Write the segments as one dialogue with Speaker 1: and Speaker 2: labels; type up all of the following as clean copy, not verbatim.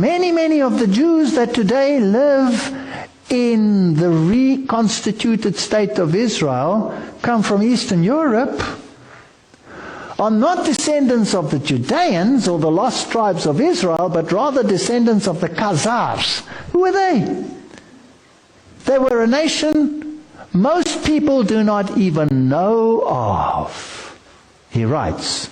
Speaker 1: Many of the Jews that today live in the reconstituted state of Israel come from Eastern Europe, are not descendants of the Judeans or the lost tribes of Israel, but rather descendants of the Khazars. Who were they? They were a nation most people do not even know of. He writes,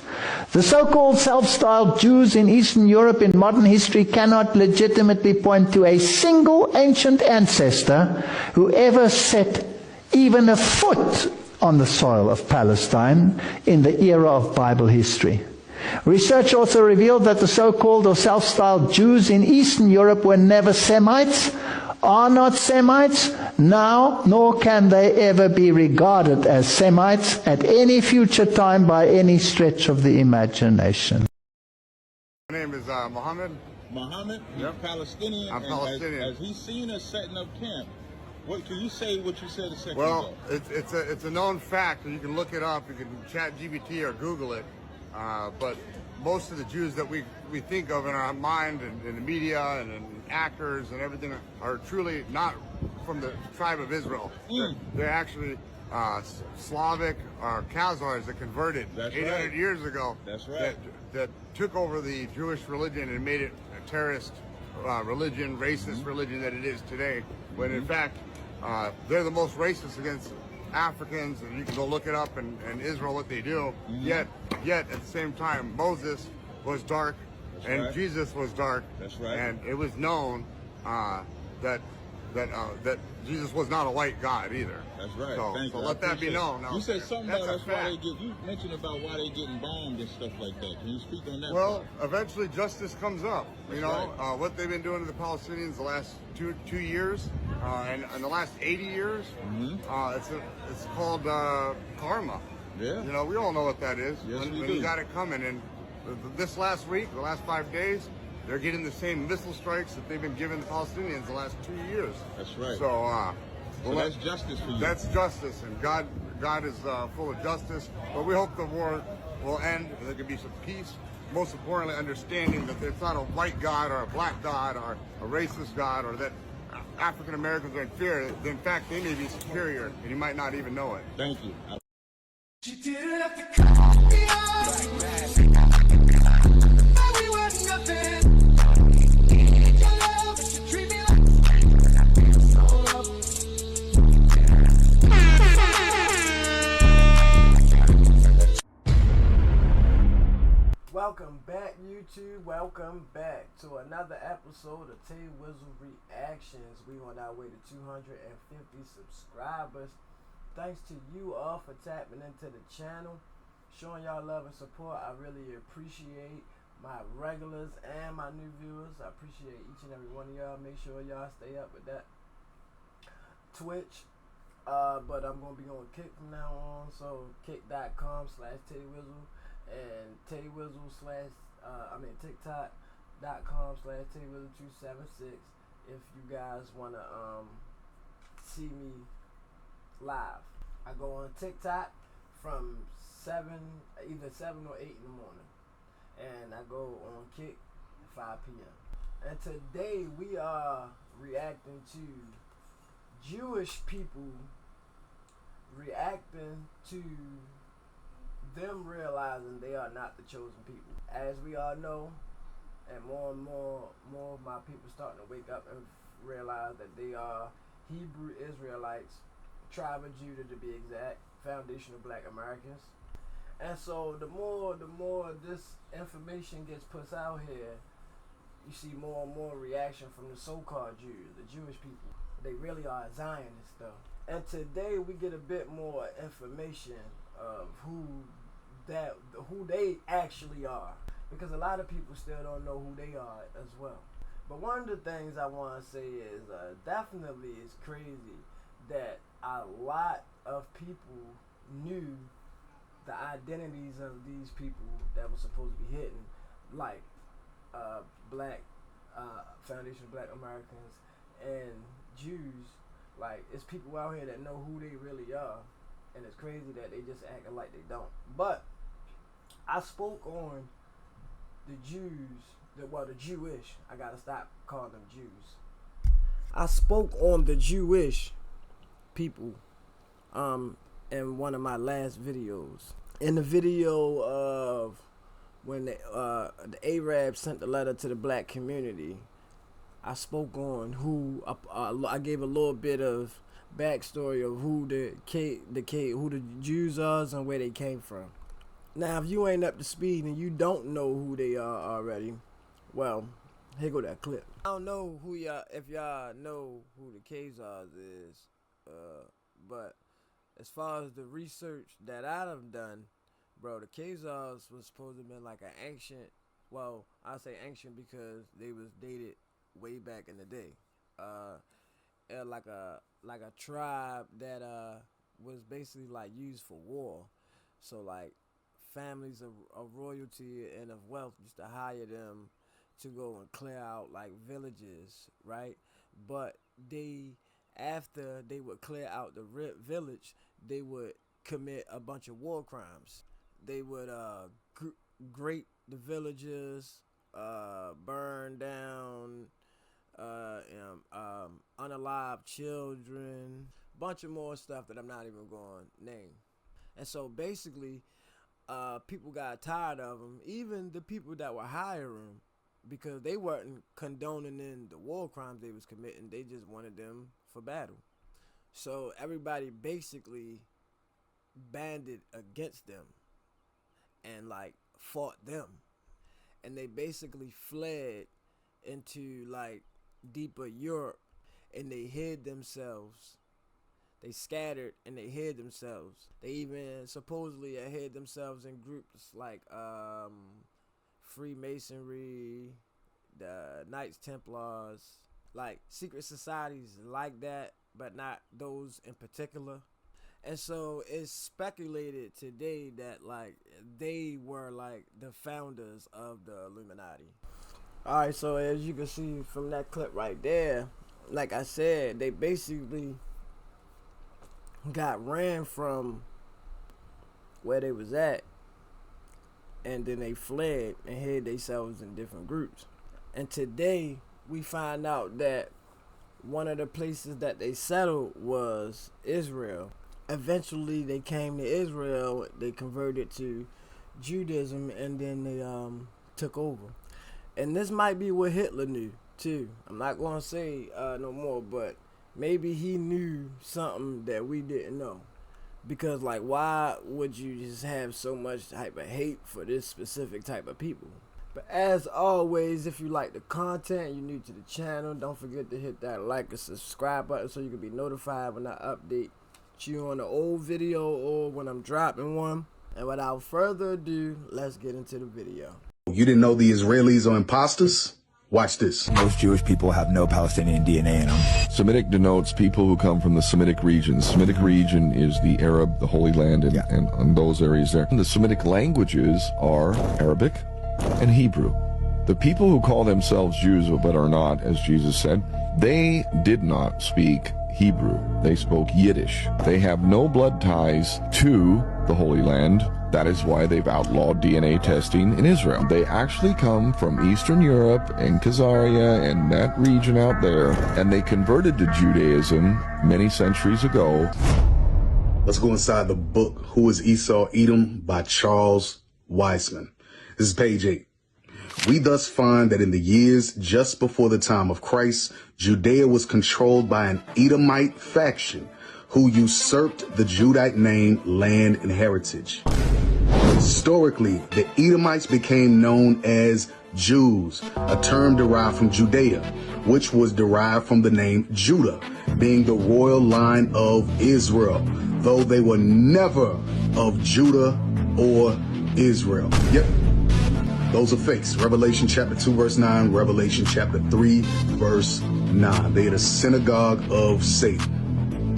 Speaker 1: the so-called self-styled Jews in Eastern Europe in modern history cannot legitimately point to a single ancient ancestor who ever set even a foot on the soil of Palestine in the era of Bible history. Research also revealed that the so-called or self-styled Jews in Eastern Europe were never Semites, are not Semites now, nor can they ever be regarded as Semites at any future time by any stretch of the imagination.
Speaker 2: My name is Mohammed.
Speaker 3: Mohammed, you're Palestinian.
Speaker 2: I'm Palestinian.
Speaker 3: As he's seen us setting up camp, what can you say? What you said a second
Speaker 2: ago?
Speaker 3: Well,
Speaker 2: it's a known fact. You can look it up. You can chat GPT or Google it. But most of the Jews that we think of in our mind and in the media and in actors and everything are truly not from the tribe of Israel. They're actually Slavic or Khazars that converted 800 years ago.
Speaker 3: That's right.
Speaker 2: That took over the Jewish religion and made it a terrorist religion, racist religion that it is today. When in fact, they're the most racist against Africans, and you can go look it up in Israel what they do. Yet at the same time, Moses was dark, and Jesus was dark.
Speaker 3: That's right.
Speaker 2: And it was known that Jesus was not a white God either.
Speaker 3: That's right.
Speaker 2: So let that be known.
Speaker 3: You said something about why they get. You mentioned about why they getting bombed and stuff like that. Can you speak on that?
Speaker 2: Well, eventually justice comes up. You know what they've been doing to the Palestinians the last two years, and the last 80 years. It's called karma.
Speaker 3: Yeah.
Speaker 2: You know, we all know what that is.
Speaker 3: Yes,
Speaker 2: when
Speaker 3: we do.
Speaker 2: you got it coming, and this last week, the last 5 days, they're getting the same missile strikes that they've been giving the Palestinians the last 2 years.
Speaker 3: That's right.
Speaker 2: So
Speaker 3: that's justice for you.
Speaker 2: That's justice, and God is full of justice. But we hope the war will end, and there can be some peace. Most importantly, understanding that it's not a white God or a black God or a racist God, or that African Americans are inferior. In fact, they may be superior, and you might not even know it.
Speaker 3: Thank you.
Speaker 4: She didn't have to cut me off. We were nothing. Your love should treat me like so up.
Speaker 5: Welcome back, YouTube. Welcome back to another episode of Tay Wizzle Reactions. We on our way to 250 subscribers. Thanks to you all for tapping into the channel, showing y'all love and support. I really appreciate my regulars and my new viewers. I appreciate each and every one of y'all. Make sure y'all stay up with that Twitch. But I'm going to be on Kick from now on. So kick.com/TayWizzle and TikTok.com/TayWizzle276 if you guys want to see me live. I go on TikTok from either 7 or 8 in the morning, and I go on Kick at 5 p.m. And today we are reacting to Jewish people reacting to them realizing they are not the chosen people. As we all know, and more of my people starting to wake up and realize that they are Hebrew Israelites, tribe of Judah to be exact, foundation of Black Americans. And so the more this information gets put out here, you see more and more reaction from the so-called Jews, the Jewish people. They really are Zionists though. And today we get a bit more information of who they actually are, because a lot of people still don't know who they are as well. But one of the things I want to say is definitely it's crazy that a lot of people knew the identities of these people that were supposed to be hidden, like Black Foundation of Black Americans and Jews. Like, it's people out here that know who they really are, and it's crazy that they just acting like they don't. But I spoke on the Jews the Jewish. I gotta stop calling them Jews. I spoke on the Jewish people in one of my last videos. In the video of when the Arabs sent the letter to the black community, I spoke on who I gave a little bit of backstory of who the Jews are and where they came from. Now, if you ain't up to speed and you don't know who they are already, well, here go that clip. I don't know if y'all know who the Khazars is, but as far as the research that I've done, bro, the Khazars was supposed to have been like an ancient, well, I say ancient because they was dated way back in the day. Like a tribe that was basically like used for war. So like families of royalty and of wealth used to hire them to go and clear out like villages, right? But after they would clear out the village, they would commit a bunch of war crimes. They would grape the villages, burn down unalived children, bunch of more stuff that I'm not even going to name. And so basically, people got tired of them, even the people that were hiring, because they weren't condoning in the war crimes they was committing. They just wanted them for battle. So everybody basically banded against them and like fought them. And they basically fled into like deeper Europe, and they hid themselves. They scattered and they hid themselves. They even supposedly hid themselves in groups like Freemasonry, the Knights Templars, like secret societies like that, but not those in particular. And so it's speculated today that like they were like the founders of the Illuminati. Alright, so as you can see from that clip right there, like I said, they basically got ran from where they was at, and then they fled and hid themselves in different groups. And today we find out that one of the places that they settled was Israel. Eventually they came to Israel, they converted to Judaism, and then they took over. And this might be what Hitler knew too. I'm not going to say no more, but maybe he knew something that we didn't know. Because like, why would you just have so much type of hate for this specific type of people? But as always, if you like the content, you're new to the channel, don't forget to hit that like and subscribe button so you can be notified when I update you on an old video or when I'm dropping one. And without further ado, let's get into the video.
Speaker 6: You didn't know the Israelis are imposters? Watch this.
Speaker 7: Most Jewish people have no Palestinian DNA in them.
Speaker 8: Semitic denotes people who come from the Semitic region. The Semitic region is the Arab, the Holy Land, and those areas there. And the Semitic languages are Arabic and Hebrew. The people who call themselves Jews but are not, as Jesus said, they did not speak Hebrew. They spoke Yiddish. They have no blood ties to the Holy Land. That is why they've outlawed DNA testing in Israel. They actually come from Eastern Europe and Khazaria and that region out there, and they converted to Judaism many centuries ago.
Speaker 6: Let's go inside the book, Who is Esau Edom by Charles Weisman. This is page 8. We thus find that in the years just before the time of Christ, Judea was controlled by an Edomite faction who usurped the Judite name, land, and heritage. Historically, the Edomites became known as Jews, a term derived from Judea, which was derived from the name Judah, being the royal line of Israel, though they were never of Judah or Israel. Yep. Those are fakes. Revelation chapter 2, verse 9, Revelation chapter 3, verse 9. They are the synagogue of Satan.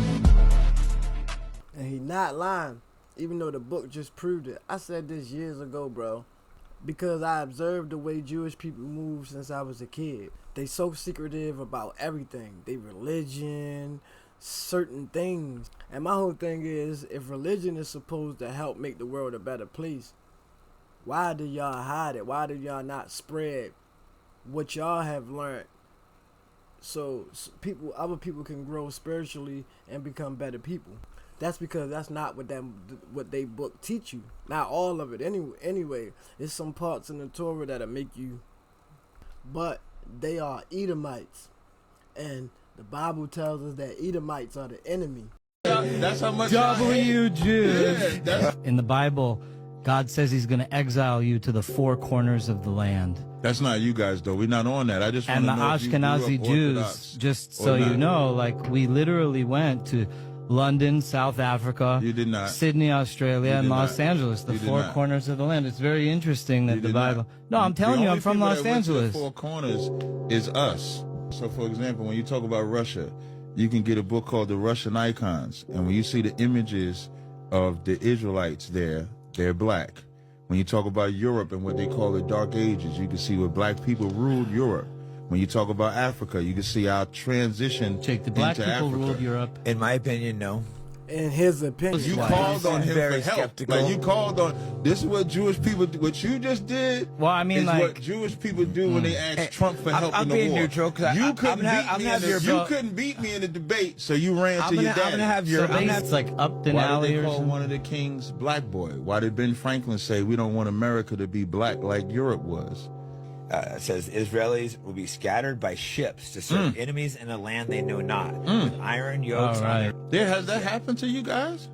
Speaker 5: And he not lying, even though the book just proved it. I said this years ago, bro, because I observed the way Jewish people move since I was a kid. They so secretive about everything. They religion, certain things. And my whole thing is, if religion is supposed to help make the world a better place, why do y'all hide it? Why do y'all not spread what y'all have learned, so other people can grow spiritually and become better people. That's because that's not what they book teach you. Not all of it. Anyway, there's some parts in the Torah that'll make you. But they are Edomites, and the Bible tells us that Edomites are the enemy.
Speaker 3: That's how much
Speaker 9: Jews. In the Bible, God says he's going to exile you to the four corners of the land.
Speaker 3: That's not you guys, though. We're not on that. I just want
Speaker 9: And
Speaker 3: to
Speaker 9: the
Speaker 3: know if you grew up
Speaker 9: Ashkenazi Jews,
Speaker 3: Orthodox
Speaker 9: just
Speaker 3: or
Speaker 9: so you
Speaker 3: not.
Speaker 9: know, like we literally went to London, South Africa,
Speaker 3: You did not.
Speaker 9: Sydney, Australia,
Speaker 3: You
Speaker 9: and
Speaker 3: did
Speaker 9: Los
Speaker 3: not.
Speaker 9: Angeles, the
Speaker 3: You did
Speaker 9: four
Speaker 3: not.
Speaker 9: corners of the land. It's very interesting that
Speaker 3: You
Speaker 9: the
Speaker 3: did
Speaker 9: Bible...
Speaker 3: not.
Speaker 9: No, I'm telling
Speaker 3: The
Speaker 9: you, I'm
Speaker 3: only
Speaker 9: from
Speaker 3: people
Speaker 9: Los
Speaker 3: that went to the
Speaker 9: Angeles.
Speaker 3: Four Corners is us. So, for example, when you talk about Russia, you can get a book called The Russian Icons. And when you see the images of the Israelites there, they're black. When you talk about Europe and what they call the Dark Ages, you can see where black people ruled Europe. When you talk about Africa, you can see our transition
Speaker 9: Jake, the black
Speaker 3: into
Speaker 9: people
Speaker 3: Africa.
Speaker 9: ruled Europe.
Speaker 7: In my opinion, no.
Speaker 5: In his opinion,
Speaker 3: You
Speaker 9: Why?
Speaker 3: called on
Speaker 7: I'm
Speaker 3: him
Speaker 7: very
Speaker 3: for help.
Speaker 7: skeptical.
Speaker 3: Like you called on. This is what Jewish people. What you just did.
Speaker 9: Well, I mean,
Speaker 3: is
Speaker 9: like-
Speaker 3: what Jewish people do when they ask Trump for help
Speaker 7: I'm
Speaker 3: in the
Speaker 7: being
Speaker 3: war.
Speaker 7: neutral, 'cause
Speaker 3: you
Speaker 7: I'm
Speaker 3: couldn't
Speaker 7: gonna
Speaker 3: beat
Speaker 7: have-
Speaker 3: me.
Speaker 7: I'm gonna have
Speaker 3: You
Speaker 7: your-
Speaker 3: couldn't beat me in the debate, so you ran to your
Speaker 7: I'm
Speaker 3: dad.
Speaker 7: gonna have
Speaker 9: So
Speaker 7: your.
Speaker 9: it's like Upton
Speaker 3: Why did
Speaker 9: Alley
Speaker 3: they
Speaker 9: or
Speaker 3: call
Speaker 9: something?
Speaker 3: one of the kings black boy? Why did Ben Franklin say we don't want America to be black like Europe was?
Speaker 7: It says Israelis will be scattered by ships to serve enemies in a land they know not, with iron yokes
Speaker 9: All
Speaker 7: on their.
Speaker 9: right.
Speaker 3: There has that happened to you guys?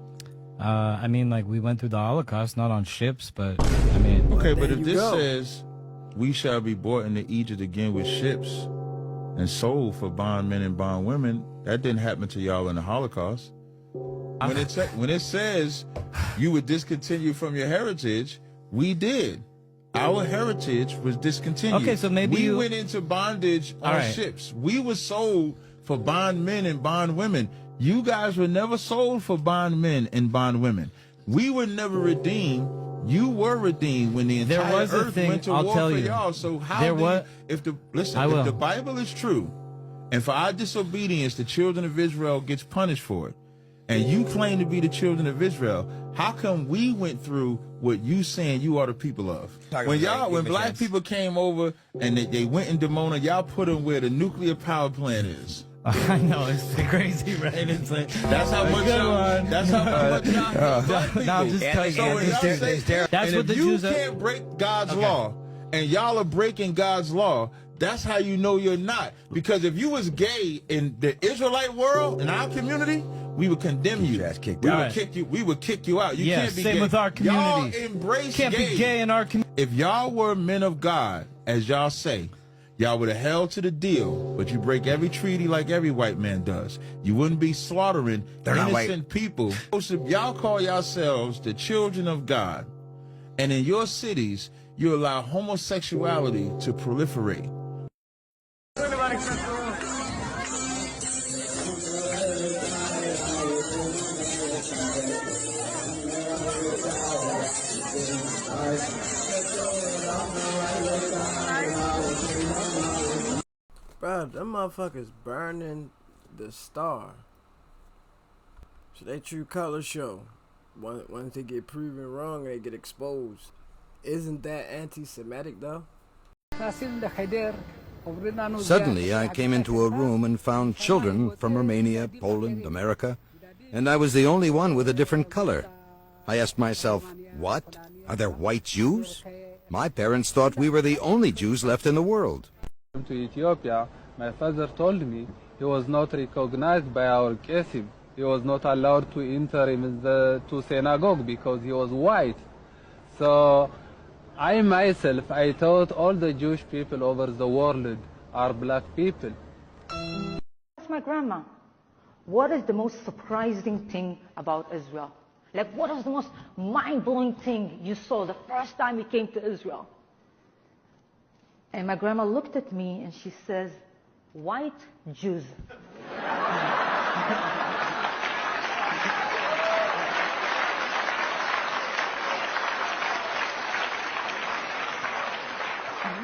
Speaker 9: I mean, like, we went through the Holocaust, not on ships, but, I mean...
Speaker 3: Okay,
Speaker 5: Well,
Speaker 3: but
Speaker 5: there
Speaker 3: if
Speaker 5: you
Speaker 3: this
Speaker 5: go.
Speaker 3: says we shall be brought into Egypt again with ships and sold for bondmen and bondwomen, that didn't happen to y'all in the Holocaust. When it says you would discontinue from your heritage, we did. Our heritage was discontinued.
Speaker 9: Okay, so maybe
Speaker 3: we
Speaker 9: you-
Speaker 3: went into bondage on
Speaker 9: All right.
Speaker 3: ships. We were sold for bondmen and bondwomen. You guys were never sold for bondmen and bondwomen. We were never redeemed. You were redeemed when the
Speaker 9: There
Speaker 3: entire
Speaker 9: was a
Speaker 3: earth
Speaker 9: thing,
Speaker 3: went to
Speaker 9: I'll
Speaker 3: war
Speaker 9: tell
Speaker 3: for
Speaker 9: you.
Speaker 3: y'all. So how
Speaker 9: There
Speaker 3: do you,
Speaker 9: was-
Speaker 3: if the listen,
Speaker 9: I
Speaker 3: if
Speaker 9: will.
Speaker 3: the Bible is true, and for our disobedience, the children of Israel gets punished for it, and you claim to be the children of Israel, how come we went through what you saying you are the people of?
Speaker 7: Talking
Speaker 3: When
Speaker 7: about
Speaker 3: when
Speaker 7: give me a
Speaker 3: black
Speaker 7: chance.
Speaker 3: people came over and they went in Dimona, y'all put them where the nuclear power plant is.
Speaker 9: I know, it's crazy, right? It's like...
Speaker 3: That's how much
Speaker 9: Good
Speaker 3: y'all.
Speaker 9: one.
Speaker 3: That's how much y'all hate black people.
Speaker 9: Now, just tell you,
Speaker 3: So when y'all
Speaker 7: Anthony,
Speaker 3: say-
Speaker 7: is there-
Speaker 9: That's
Speaker 3: and
Speaker 9: what
Speaker 3: if
Speaker 9: the
Speaker 3: you
Speaker 9: Jews are-
Speaker 3: can't break God's
Speaker 9: Okay.
Speaker 3: law, and y'all are breaking God's law, that's how you know you're not. Because if you was gay in the Israelite world, in our community, we would condemn you.
Speaker 7: your ass kicked
Speaker 3: we
Speaker 7: out.
Speaker 3: would
Speaker 9: Right.
Speaker 3: kick you. We would kick you out. You
Speaker 9: Yeah,
Speaker 3: can't be
Speaker 9: same
Speaker 3: gay.
Speaker 9: with our community.
Speaker 3: Y'all embrace
Speaker 9: Can't
Speaker 3: gay.
Speaker 9: be gay in our community.
Speaker 3: If y'all were men of God, as y'all say, y'all would have held to the deal, but you break every treaty like every white man does. You wouldn't be slaughtering
Speaker 7: They're not white.
Speaker 3: innocent people. Y'all call yourselves the children of God, and in your cities, you allow homosexuality to proliferate.
Speaker 5: bro, them motherfuckers burning the star. So they true color show. Once they get proven wrong, they get exposed. Isn't that anti-Semitic though?
Speaker 10: Suddenly, I came into a room and found children from Romania, Poland, America, and I was the only one with a different color. I asked myself, what? Are there white Jews? My parents thought we were the only Jews left in the world.
Speaker 11: To Ethiopia, my father told me he was not recognized by our Qassim. He was not allowed to enter to synagogue because he was white. So I myself, I thought all the Jewish people over the world are black people.
Speaker 12: Ask my grandma, what is the most surprising thing about Israel? Like, what is the most mind-blowing thing you saw the first time you came to Israel? And my grandma looked at me and she says, white Jews.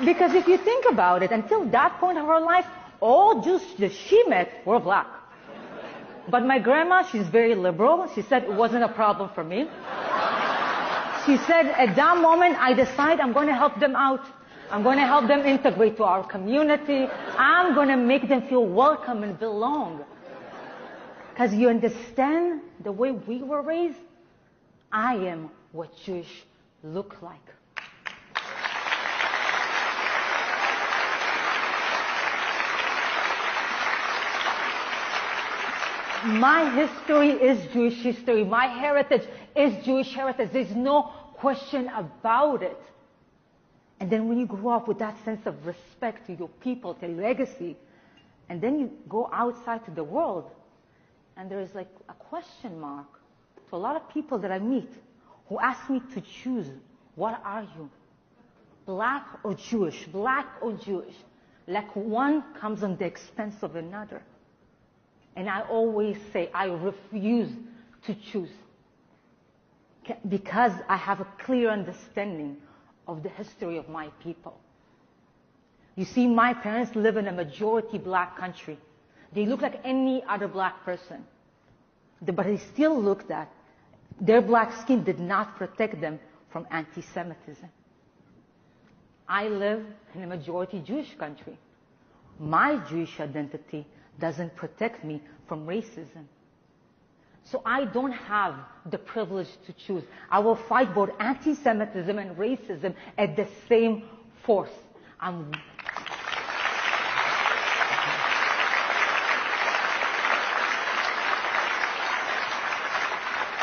Speaker 12: Because if you think about it, until that point of her life, all Jews that she met were black. But my grandma, she's very liberal. She said it wasn't a problem for me. She said, at that moment, I decide I'm going to help them out. I'm going to help them integrate to our community. I'm going to make them feel welcome and belong. Because you understand the way we were raised? I am what Jewish look like. My history is Jewish history. My heritage is Jewish heritage. There's no question about it. And then when you grow up with that sense of respect to your people, to legacy, and then you go outside to the world, and there's like a question mark to a lot of people that I meet who ask me to choose, what are you? Black or Jewish? Black or Jewish? Like one comes on the expense of another. And I always say, I refuse to choose. Because I have a clear understanding of the history of my people. You see, my parents live in a majority black country. They look like any other black person. But they still looked at. Their black skin did not protect them from anti-Semitism. I live in a majority Jewish country. My Jewish identity doesn't protect me from racism. So I don't have the privilege to choose. I will fight both anti-Semitism and racism at the same force.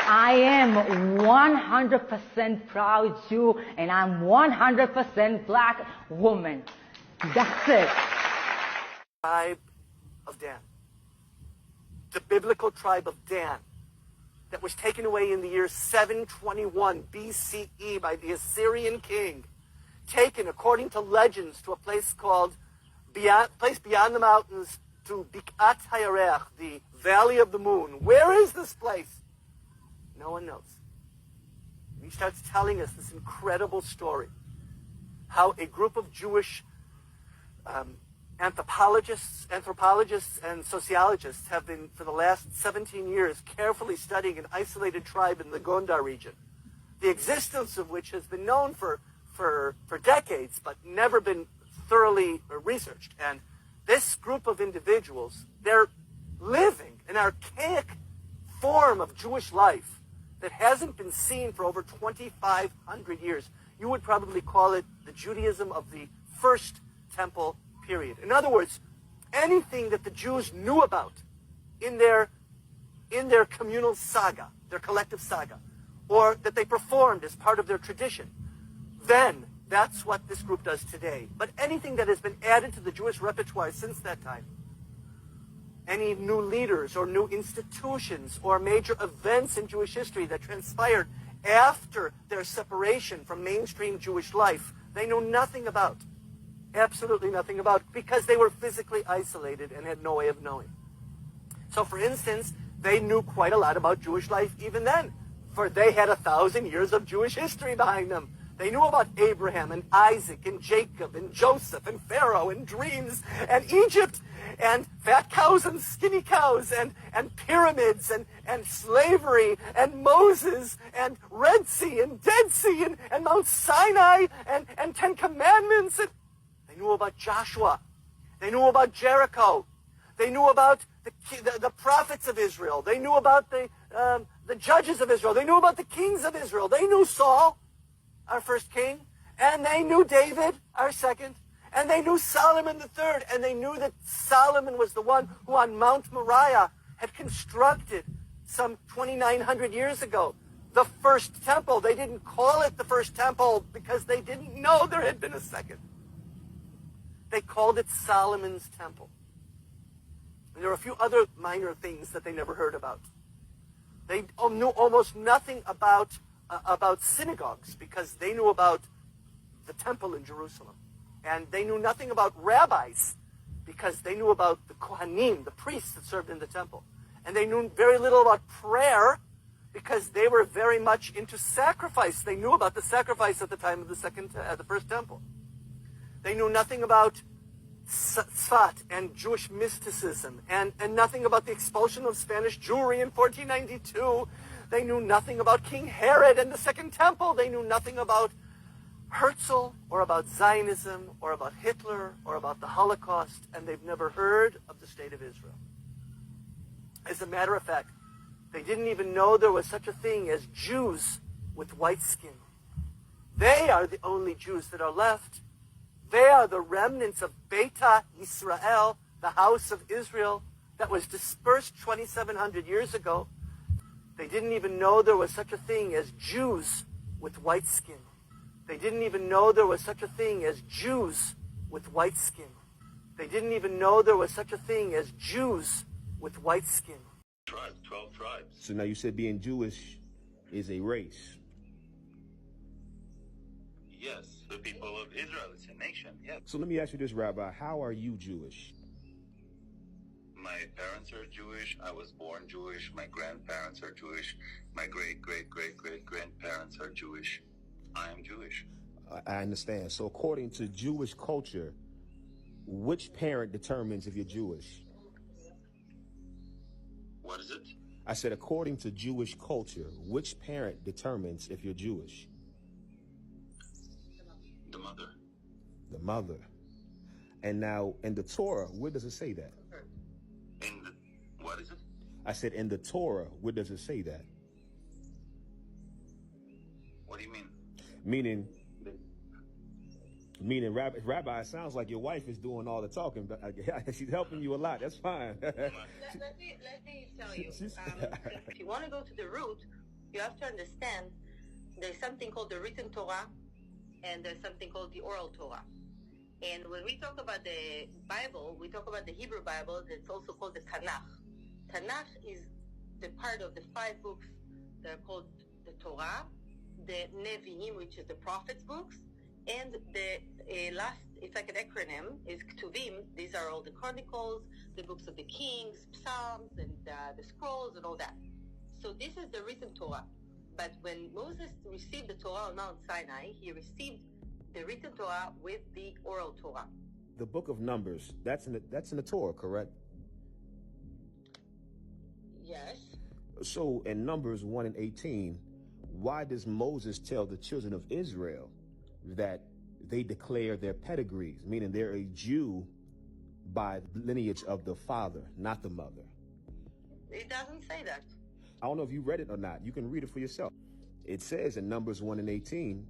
Speaker 12: I am 100% proud Jew, and I'm 100% black woman. That's it.
Speaker 13: Tribe of Dan. The biblical tribe of Dan that was taken away in the year 721 BCE by the Assyrian king, taken, according to legends, to a place called, place beyond the mountains, to Bikat Hayarech, the Valley of the Moon. Where is this place? No one knows. He starts telling us this incredible story, how a group of Jewish anthropologists and sociologists have been, for the last 17 years, carefully studying an isolated tribe in the Gondar region, the existence of which has been known for decades, but never been thoroughly researched. And this group of individuals, they're living an archaic form of Jewish life that hasn't been seen for over 2,500 years. You would probably call it the Judaism of the First Temple period. In other words, anything that the Jews knew about in their communal saga, their collective saga, or that they performed as part of their tradition, then that's what this group does today. But anything that has been added to the Jewish repertoire since that time, any new leaders or new institutions or major events in Jewish history that transpired after their separation from mainstream Jewish life, they know nothing about. Absolutely nothing about, because they were physically isolated and had no way of knowing. So, for instance, they knew quite a lot about Jewish life even then, for they had 1,000 years of Jewish history behind them. They knew about Abraham and Isaac and Jacob and Joseph and Pharaoh and dreams and Egypt and fat cows and skinny cows and pyramids and slavery and Moses and Red Sea and Dead Sea and Mount Sinai and 10 Commandments. And they knew about Joshua. They knew about Jericho. They knew about the prophets of Israel. They knew about the judges of Israel. They knew about the kings of Israel. They knew Saul, our first king, and they knew David, our second, and they knew Solomon the third, and they knew that Solomon was the one who on Mount Moriah had constructed some 2,900 years ago the first temple. They didn't call it the first temple because they didn't know there had been a second. They called it Solomon's temple. And there were a few other minor things that they never heard about. They knew almost nothing about synagogues because they knew about the temple in Jerusalem. And they knew nothing about rabbis because they knew about the Kohanim, the priests that served in the temple. And they knew very little about prayer because they were very much into sacrifice. They knew about the sacrifice at the time of the first temple. They knew nothing about Tzfat and Jewish mysticism and nothing about the expulsion of Spanish Jewry in 1492. They knew nothing about King Herod and the Second Temple. They knew nothing about Herzl or about Zionism or about Hitler or about the Holocaust, and they've never heard of the State of Israel. As a matter of fact, they didn't even know there was such a thing as Jews with white skin. They are the only Jews that are left. They are the remnants of Beta Israel, the house of Israel, that was dispersed 2,700 years ago. They didn't even know there was such a thing as Jews with white skin. They didn't even know there was such a thing as Jews with white skin. They didn't even know there was such a thing as Jews with white skin.
Speaker 14: Tribes, 12 tribes.
Speaker 15: So now you said being Jewish is a race.
Speaker 14: Yes, the people of Israel, it's a nation, yes.
Speaker 15: So let me ask you this, Rabbi. How are you Jewish?
Speaker 14: My parents are Jewish. I was born Jewish. My grandparents are Jewish. My great-great-great-great-grandparents are Jewish. I am Jewish.
Speaker 15: I understand. So according to Jewish culture, which parent determines if you're Jewish?
Speaker 14: What is it?
Speaker 15: I said according to Jewish culture, which parent determines if you're Jewish?
Speaker 14: The mother.
Speaker 15: The mother. And now in the Torah, where does it say that?
Speaker 14: In the, what is it?
Speaker 15: I said in the Torah, where does it say that?
Speaker 14: What do you mean?
Speaker 15: Meaning, Rabbi, it sounds like your wife is doing all the talking, but she's helping you a lot. That's fine.
Speaker 16: let me tell you. If you want to go to the root, you have to understand there's something called the written Torah, and there's something called the oral Torah. And when we talk about the Bible, we talk about the Hebrew Bible that's also called the Tanakh. Tanakh is the part of the 5 books that are called the Torah, the Nevi'im, which is the prophets' books, and the last, it's like an acronym, is Ketuvim. These are all the Chronicles, the books of the Kings, Psalms, and the Scrolls, and all that. So this is the written Torah. But when Moses received the Torah on Mount Sinai, he received the written Torah with the oral Torah.
Speaker 15: The book of Numbers, that's in the Torah, correct?
Speaker 16: Yes.
Speaker 15: So in Numbers 1 and 18, why does Moses tell the children of Israel that they declare their pedigrees, meaning they're a Jew by lineage of the father, not the mother?
Speaker 16: It doesn't say that.
Speaker 15: I don't know if you read it or not. You can read it for yourself. It says in Numbers 1 and 18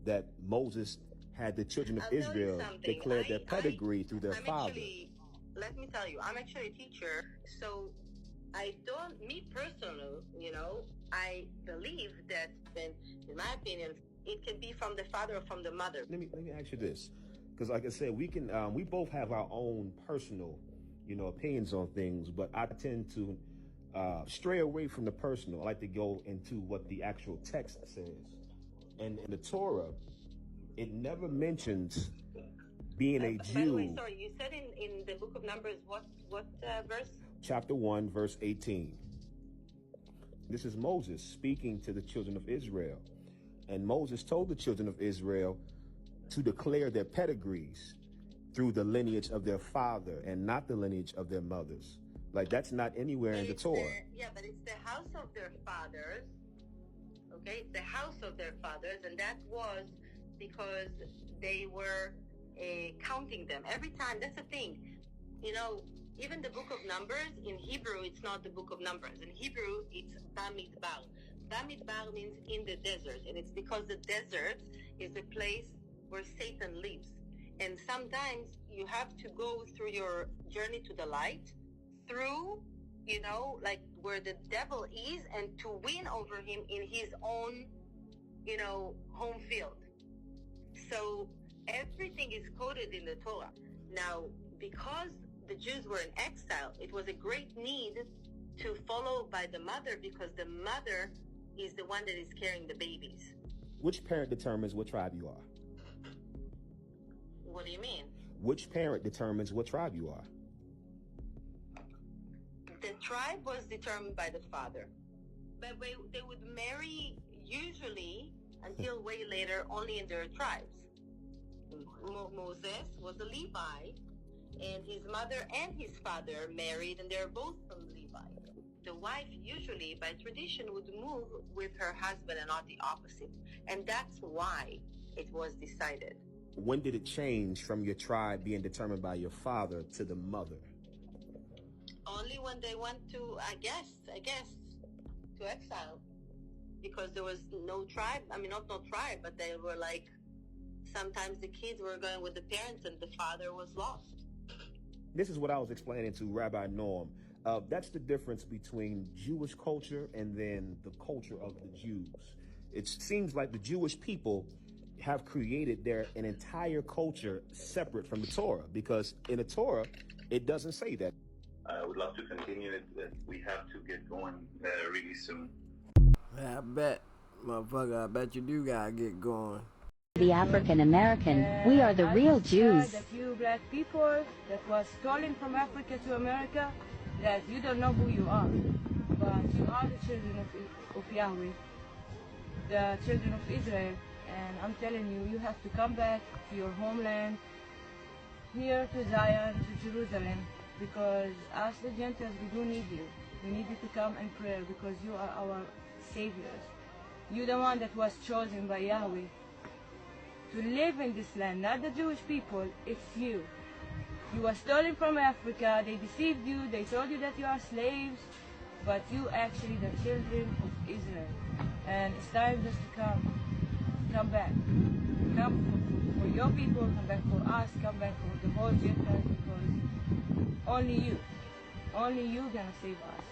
Speaker 15: that Moses had the children of Israel declare their pedigree through their father.
Speaker 16: Let me tell you, I'm actually a teacher, so I don't, me personally, I believe that, in my opinion, it can be from the father or from the mother.
Speaker 15: Let me ask you this, because like I said, we both have our own personal, opinions on things, but I tend to stray away from the personal. I like to go into what the actual text says. And in the Torah, it never mentions being a Jew.
Speaker 16: By the way, sorry, you said in the book of Numbers, what verse?
Speaker 15: Chapter 1, verse 18. This is Moses speaking to the children of Israel. And Moses told the children of Israel to declare their pedigrees through the lineage of their father and not the lineage of their mothers. Like, that's not anywhere in the Torah.
Speaker 16: But it's the house of their fathers. Okay, it's the house of their fathers, and that was because they were counting them every time. That's the thing, even the book of Numbers in Hebrew, it's not the book of Numbers. In Hebrew, it's Bamidbar. Bamidbar means in the desert, and it's because the desert is the place where Satan lives. And sometimes you have to go through your journey to the light, through like where the devil is, and to win over him in his own, home field. So everything is coded in the Torah. Now, because the Jews were in exile, it was a great need to follow by the mother, because the mother is the one that is carrying the babies.
Speaker 15: Which parent determines what tribe you are?
Speaker 16: What do you mean?
Speaker 15: Which parent determines what tribe you are?
Speaker 16: The tribe was determined by the father. But they would marry, usually, until way later, only in their tribes. Moses was a Levite, and his mother and his father married, and they're both from Levi. The wife usually, by tradition, would move with her husband and not the opposite. And that's why it was decided.
Speaker 15: When did it change from your tribe being determined by your father to the mother?
Speaker 16: Only when they went to, I guess, to exile. Because there was no tribe, I mean, not no tribe, but they were like, sometimes the kids were going with the parents and the father was lost.
Speaker 15: This is what I was explaining to Rabbi Norm. That's the difference between Jewish culture and then the culture of the Jews. It seems like the Jewish people have created an entire culture separate from the Torah, because in the Torah, it doesn't say that.
Speaker 14: I would love to continue it, but we have to get going really soon.
Speaker 5: Yeah, I bet, motherfucker, I bet you do gotta get going.
Speaker 17: The African American, we are the real Jews.
Speaker 18: That you black people that was stolen from Africa to America, that you don't know who you are, but you are the children of Yahweh, the children of Israel, and I'm telling you, you have to come back to your homeland, here to Zion, to Jerusalem, because us the Gentiles, we do need you. We need you to come and pray, because you are our saviors. You're the one that was chosen by Yahweh to live in this land, not the Jewish people, it's you. You were stolen from Africa, they deceived you, they told you that you are slaves, but you actually the children of Israel. And it's time just to come back. Come for your people, come back for us, come back for the whole Gentiles, because only you gonna save us.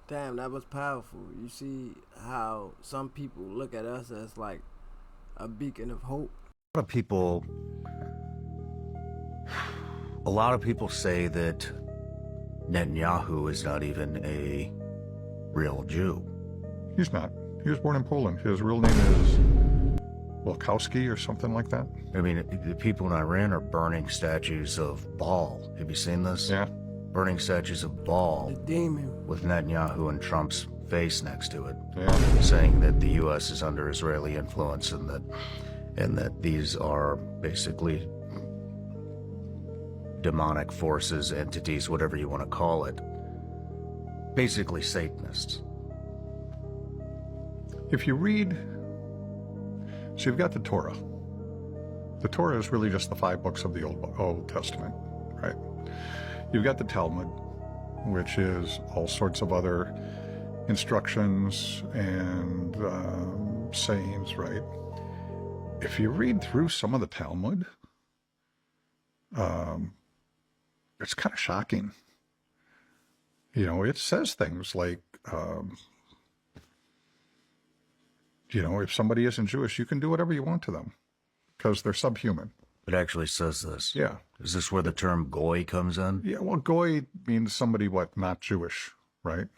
Speaker 5: Damn, that was powerful. You see how some people look at us as like a beacon of hope.
Speaker 19: A lot of people say that Netanyahu is not even a real Jew.
Speaker 20: He's not. He was born in Poland. His real name is Wilkowski or something like that.
Speaker 19: I mean, the people in Iran are burning statues of Baal. Have you seen this?
Speaker 20: Yeah.
Speaker 19: Burning statues of Baal.
Speaker 5: The demon.
Speaker 19: With Netanyahu and Trump's face next to it.
Speaker 20: Yeah.
Speaker 19: Saying that the U.S. is under Israeli influence and that these are basically demonic forces, entities, whatever you want to call it. Basically Satanists.
Speaker 20: If you read, so you've got the Torah. The Torah is really just the 5 books of the Old Testament, right? You've got the Talmud, which is all sorts of other instructions and sayings, right? If you read through some of the Talmud, it's kind of shocking. You know, it says things like, you know, if somebody isn't Jewish, you can do whatever you want to them because they're subhuman.
Speaker 19: It actually says this.
Speaker 20: Yeah.
Speaker 19: Is this where the term goy comes in?
Speaker 20: Yeah, well, goy means somebody, not Jewish, right?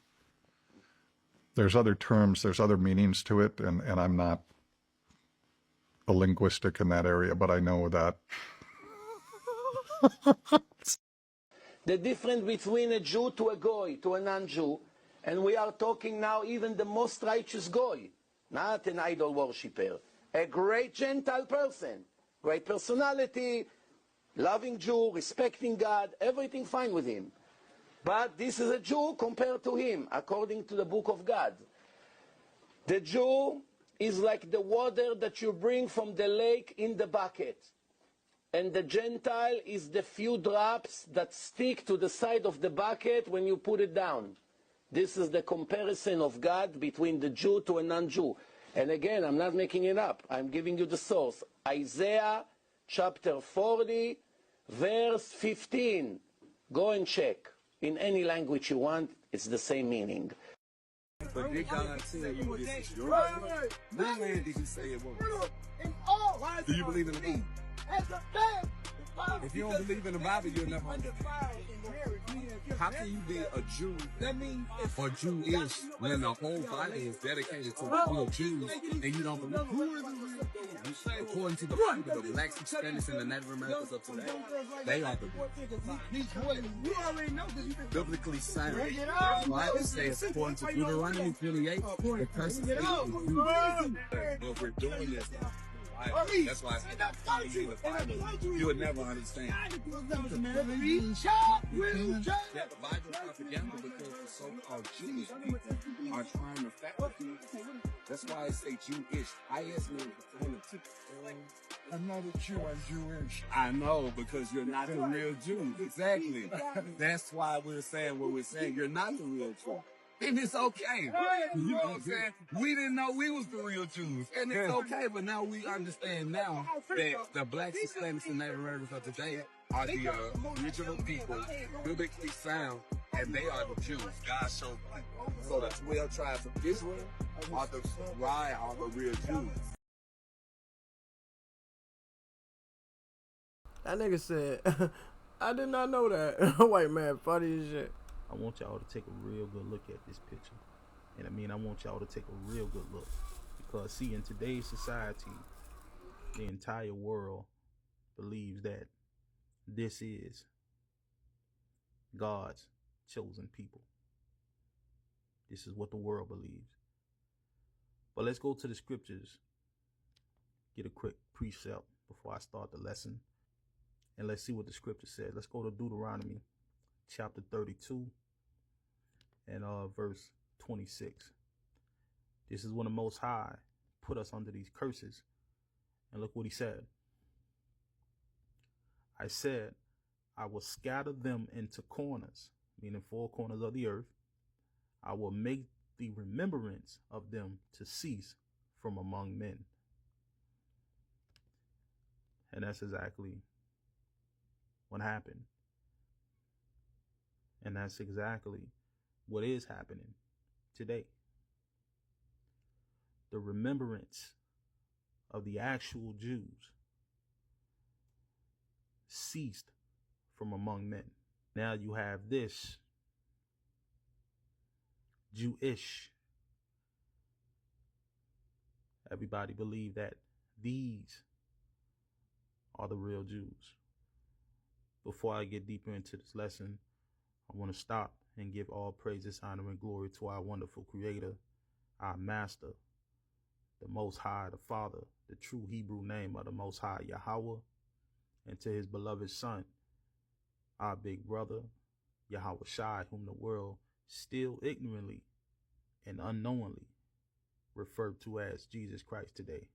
Speaker 20: There's other terms, there's other meanings to it, and I'm not a linguistic in that area, but I know that.
Speaker 21: The difference between a Jew to a goy, to a non-Jew, and we are talking now even the most righteous goy, not an idol worshipper, a great Gentile person, great personality, loving Jew, respecting God, everything fine with him. But this is a Jew compared to him, according to the book of God. The Jew is like the water that you bring from the lake in the bucket. And the Gentile is the few drops that stick to the side of the bucket when you put it down. This is the comparison of God between the Jew to a non-Jew. And again, I'm not making it up. I'm giving you the source. Isaiah chapter 40, verse 15. Go and check. In any language you want, it's the same meaning.
Speaker 22: But did God tell you this is your land? What land did he say it was? Do you believe in the Bible? If you don't believe in the Bible, you'll never understand. How can you be a Jew or Jewish when the whole body is dedicated to the Jews and you don't believe? Who is the real Jews? According to the Bible, the blacks, Hispanics, and the Native Americans of today, they are the biblically sound. The Bible says, according to Deuteronomy 28, the person is Jew. But we're doing this Bible. That's why I said the Bible. You would never understand. That the Bible is propaganda because the so-called Jewish people are trying to fabricate you. That's why I say Jewish. IS means definitive. I'm not a Jew, I'm Jewish. I know, because you're not the real Jew. Exactly. That's why we're saying what we're saying. You're not the real Jew. And it's okay. You know what I'm saying? We didn't know we was the real Jews. And it's okay, but now we understand now that the blacks, Hispanics, and Native Americans of today are the original people, biblically sound, and they are the Jews. God showed people. So the 12 tribes of Israel are the real Jews.
Speaker 5: That nigga said, I did not know that. White man, funny as shit.
Speaker 1: I want y'all to take a real good look at this picture. And I mean, I want y'all to take a real good look. Because, see, in today's society, the entire world believes that this is God's chosen people. This is what the world believes. But let's go to the scriptures. Get a quick precept before I start the lesson. And let's see what the scripture says. Let's go to Deuteronomy chapter 32 and verse 26. This is when the Most High put us under these curses. And look what he said. I said, I will scatter them into corners, meaning 4 corners of the earth. I will make the remembrance of them to cease from among men. And that's exactly what happened. And that's exactly what is happening today. The remembrance of the actual Jews ceased from among men. Now you have this Jewish. Everybody believe that these are the real Jews. Before I get deeper into this lesson, I want to stop and give all praises, honor, and glory to our wonderful Creator, our Master, the Most High, the Father, the true Hebrew name of the Most High, Yahweh, and to his beloved Son, our big brother, Yahweh Shai, whom the world still ignorantly and unknowingly referred to as Jesus Christ today.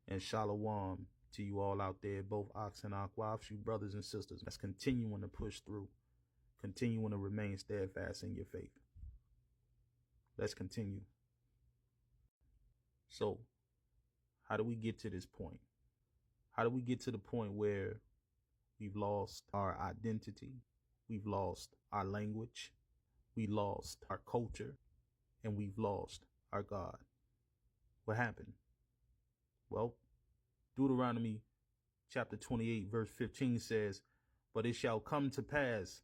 Speaker 1: And shalom to you all out there, both ox and aquaf, you brothers and sisters, that's continuing to push through, continuing to remain steadfast in your faith. Let's continue. So, how do we get to this point? How do we get to the point where we've lost our identity, we've lost our language, we lost our culture, and we've lost our God? What happened? Well, Deuteronomy chapter 28 verse 15 says, but it shall come to pass,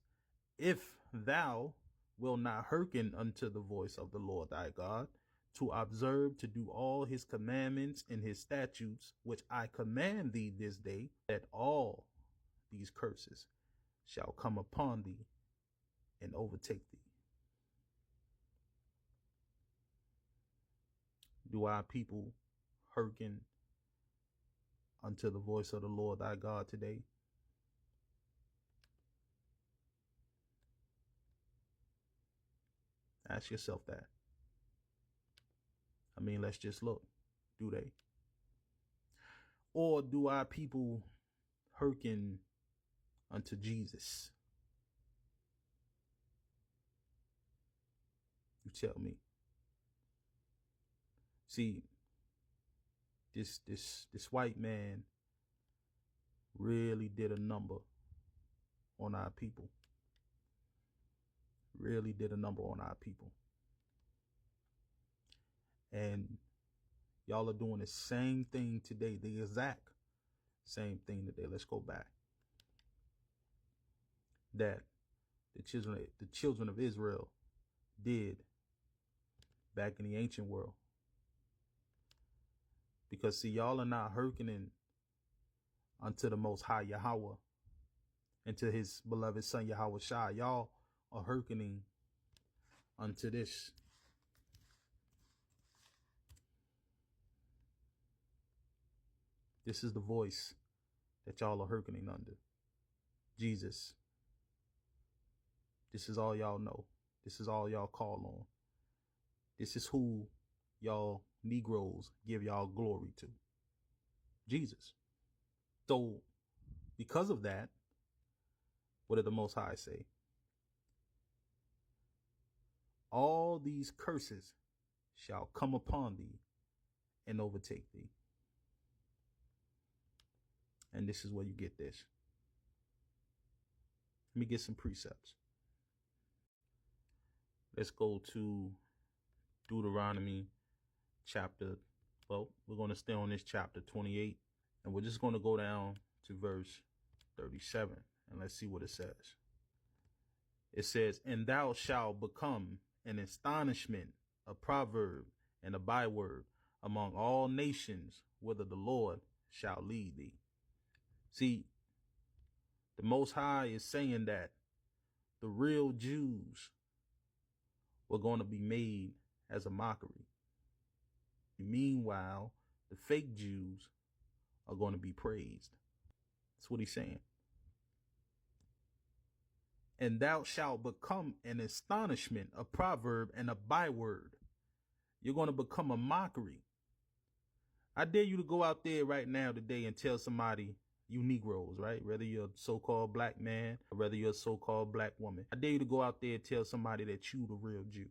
Speaker 1: if thou wilt not hearken unto the voice of the Lord thy God, to observe to do all his commandments and his statutes, which I command thee this day, that all these curses shall come upon thee and overtake thee. Do our people hearken unto the voice of the Lord thy God today? Ask yourself that. I mean, let's just look. Do they? Or do our people hearken unto Jesus? You tell me. See, this white man really did a number on our people. Really did a number on our people. And y'all are doing the same thing today, the exact same thing today. Let's go back. That the children of Israel did back in the ancient world. Because see, y'all are not hearkening unto the Most High Yahweh and to his beloved Son Yahweh Shai. Y'all are hearkening unto this. This is the voice that y'all are hearkening under. Jesus. This is all y'all know. This is all y'all call on. This is who y'all Negroes give y'all glory to. Jesus. So, because of that, what did the Most High say? All these curses shall come upon thee and overtake thee. And this is where you get this. Let me get some precepts. Let's go to Deuteronomy chapter, well, we're going to stay on this chapter 28, and we're just going to go down to verse 37, and let's see what it says. It says, and thou shalt become an astonishment, a proverb, and a byword among all nations, whither the Lord shall lead thee. See, the Most High is saying that the real Jews were going to be made as a mockery. Meanwhile, the fake Jews are going to be praised. That's what he's saying. And thou shalt become an astonishment, a proverb, and a byword. You're going to become a mockery. I dare you to go out there right now today and tell somebody, you Negroes, right? Whether you're a so-called black man or whether you're a so-called black woman. I dare you to go out there and tell somebody that you the real Jew.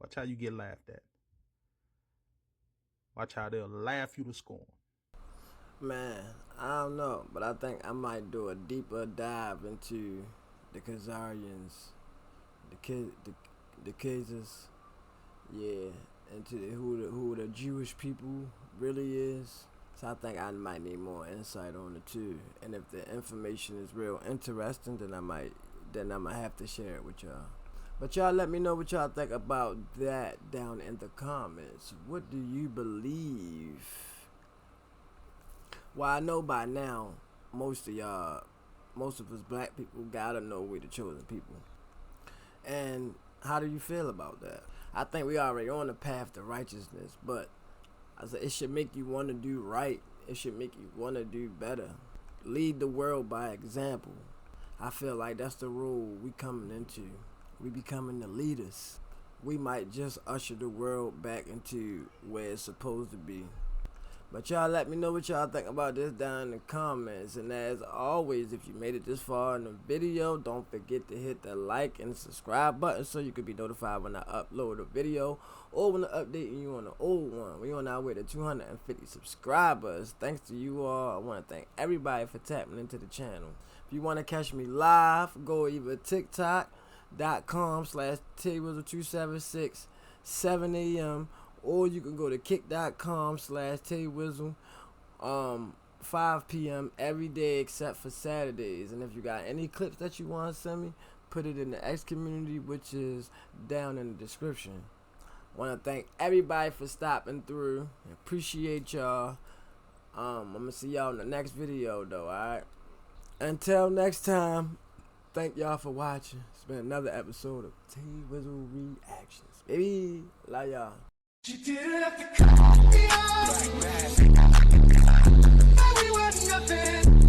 Speaker 1: Watch how you get laughed at. Watch how they'll laugh you to scorn.
Speaker 5: Man, I don't know, but I think I might do a deeper dive into the Khazarians, the Khazars, yeah, into who the Jewish people really is. So I think I might need more insight on it too. And if the information is real interesting, then I might have to share it with y'all. But y'all let me know what y'all think about that down in the comments. What do you believe? Well, I know by now, most of us black people gotta know we the chosen people. And how do you feel about that? I think we already on the path to righteousness, but I said it should make you want to do right. It should make you want to do better. Lead the world by example. I feel like that's the role we coming into. We becoming the leaders. We might just usher the world back into where it's supposed to be. But y'all let me know what y'all think about this down in the comments. And as always, if you made it this far in the video, don't forget to hit the like and subscribe button so you can be notified when I upload a video or when I update you on the old one. We on our way to 250 subscribers. Thanks to you all. I want to thank everybody for tapping into the channel. If you want to catch me live, go either TikTok.com/TayWizzle276 7 a.m. or you can go to kick.com/TayWizzle 5 p.m. every day except for Saturdays. And if you got any clips that you want to send me, put it in the X community, which is down in the description. I want to thank everybody for stopping through. I appreciate y'all. I'm going to see y'all in the next video though, alright? Until next time, thank y'all for watching. It's been another episode of TayWizzle Reactions. Baby, love y'all.
Speaker 2: She didn't have to cut me off. We were nothing.